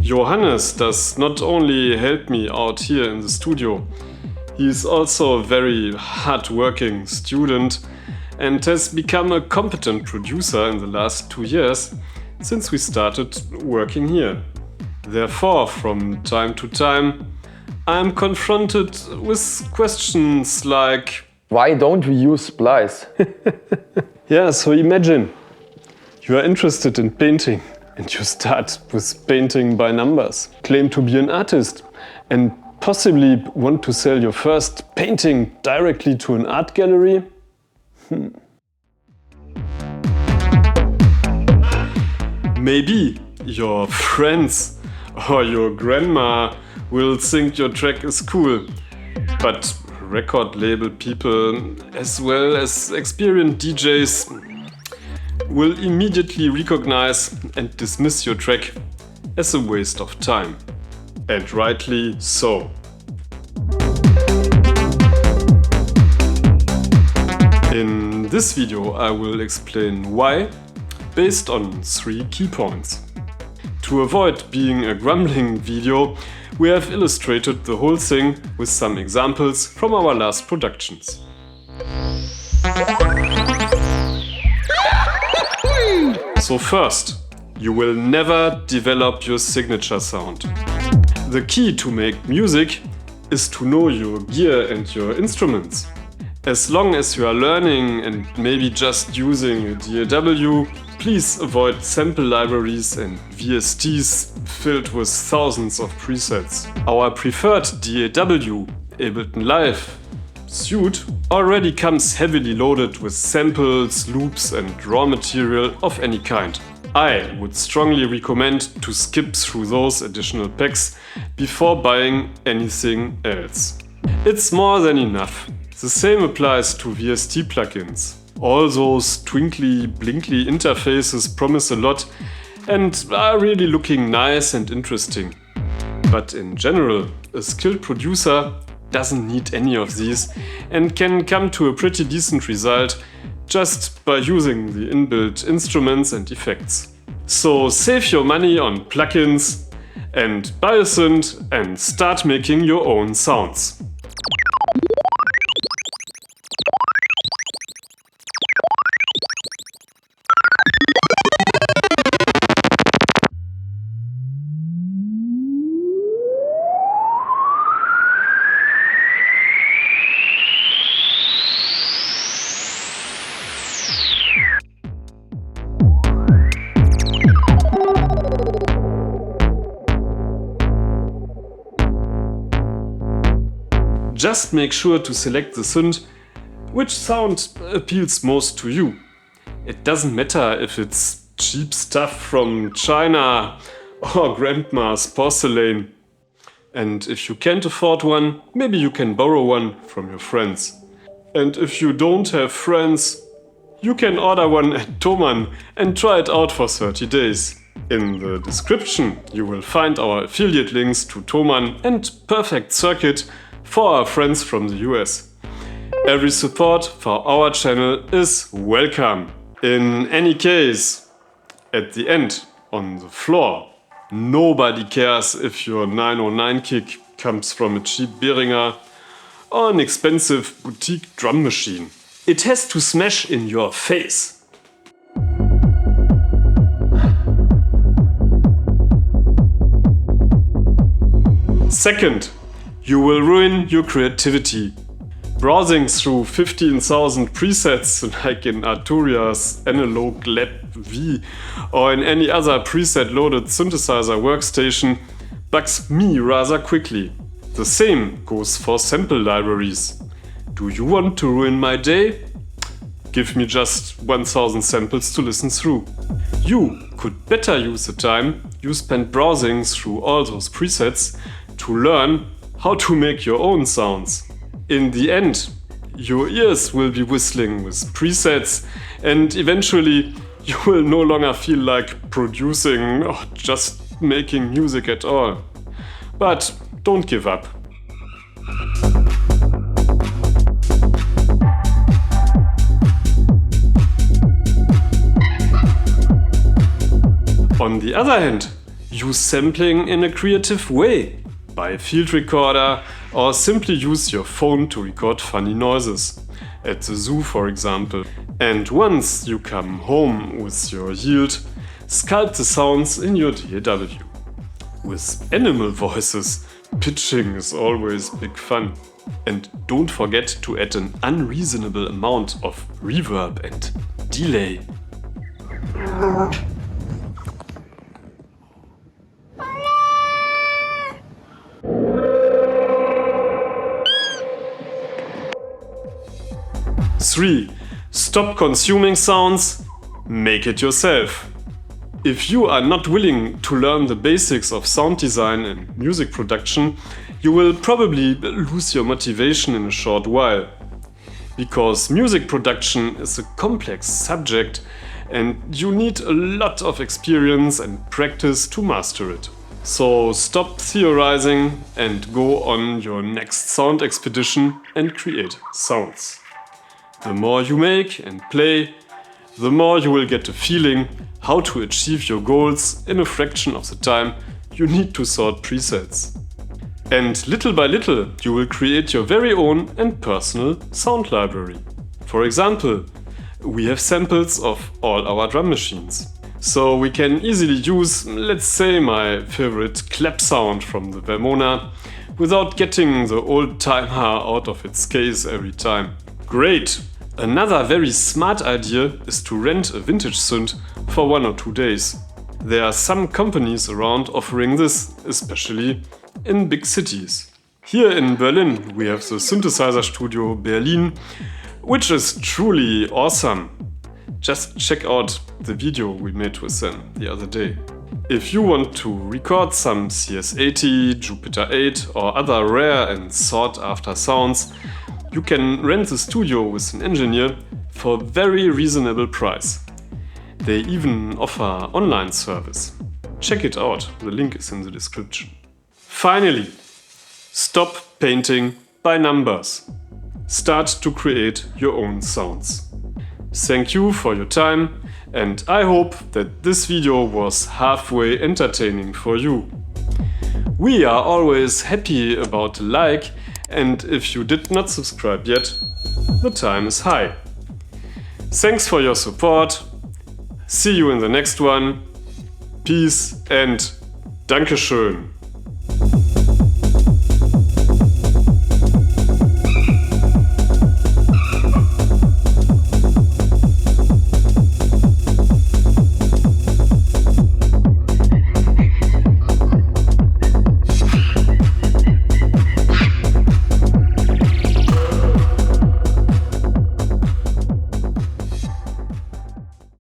Johannes does not only help me out here in the studio, he is also a very hard-working student and has become a competent producer in the last 2 years since we started working here. Therefore, from time to time, I am confronted with questions like, why don't we use splice? yeah, so imagine you are interested in painting and you start with painting by numbers, claim to be an artist and possibly want to sell your first painting directly to an art gallery? Maybe your friends or your grandma will think your track is cool, but record label people as well as experienced DJs will immediately recognize and dismiss your track as a waste of time. And rightly so. In this video I will explain why, based on 3 key points. To avoid being a grumbling video, we have illustrated the whole thing with some examples from our last productions. So first, you will never develop your signature sound. The key to make music is to know your gear and your instruments. As long as you are learning and maybe just using a DAW, please avoid sample libraries and VSTs filled with thousands of presets. Our preferred DAW, Ableton Live suite, already comes heavily loaded with samples, loops and raw material of any kind. I would strongly recommend to skip through those additional packs before buying anything else. It's more than enough. The same applies to VST plugins. All those twinkly, blinkly interfaces promise a lot and are really looking nice and interesting. But in general, a skilled producer doesn't need any of these and can come to a pretty decent result just by using the inbuilt instruments and effects. So save your money on plugins and buy a synth and start making your own sounds. Just make sure to select the synth which sound appeals most to you. It doesn't matter if it's cheap stuff from China or grandma's porcelain. And if you can't afford one, maybe you can borrow one from your friends. And if you don't have friends, you can order one at Thomann and try it out for 30 days. In the description you will find our affiliate links to Thomann and Perfect Circuit for our friends from the US. Every support for our channel is welcome. In any case, at the end, on the floor, nobody cares if your 909 kick comes from a cheap Behringer or an expensive boutique drum machine. It has to smash in your face. Second, you will ruin your creativity. Browsing through 15,000 presets like in Arturia's Analog Lab V or in any other preset-loaded synthesizer workstation bugs me rather quickly. The same goes for sample libraries. Do you want to ruin my day? Give me just 1000 samples to listen through. You could better use the time you spend browsing through all those presets to learn how to make your own sounds. In the end, your ears will be whistling with presets and eventually you will no longer feel like producing or just making music at all. But don't give up. On the other hand, Use sampling in a creative way. Buy a field recorder or simply use your phone to record funny noises. At the zoo, for example. And once you come home with your yield, sculpt the sounds in your DAW. With animal voices, pitching is always big fun. And don't forget to add an unreasonable amount of reverb and delay. Three, stop consuming sounds, make it yourself. If you are not willing to learn the basics of sound design and music production, you will probably lose your motivation in a short while. Because music production is a complex subject and you need a lot of experience and practice to master it. So stop theorizing and go on your next sound expedition and create sounds. The more you make and play, the more you will get a feeling how to achieve your goals in a fraction of the time you need to sort presets. And little by little, you will create your very own and personal sound library. For example, we have samples of all our drum machines. So we can easily use, let's say, my favorite clap sound from the Vermona without getting the old timer out of its case every time. Great! Another very smart idea is to rent a vintage synth for 1 or 2 days. There are some companies around offering this, especially in big cities. Here in Berlin we have the synthesizer studio Berlin, which is truly awesome. Just check out the video we made with them the other day. If you want to record some CS80, Jupiter 8 or other rare and sought after sounds, you can rent the studio with an engineer for a very reasonable price. They even offer online service. Check it out, the link is in the description. Finally, stop painting by numbers. Start to create your own sounds. Thank you for your time and I hope that this video was halfway entertaining for you. We are always happy about a like, and if you did not subscribe yet, the time is high. Thanks for your support. See you in the next one. Peace and Dankeschön.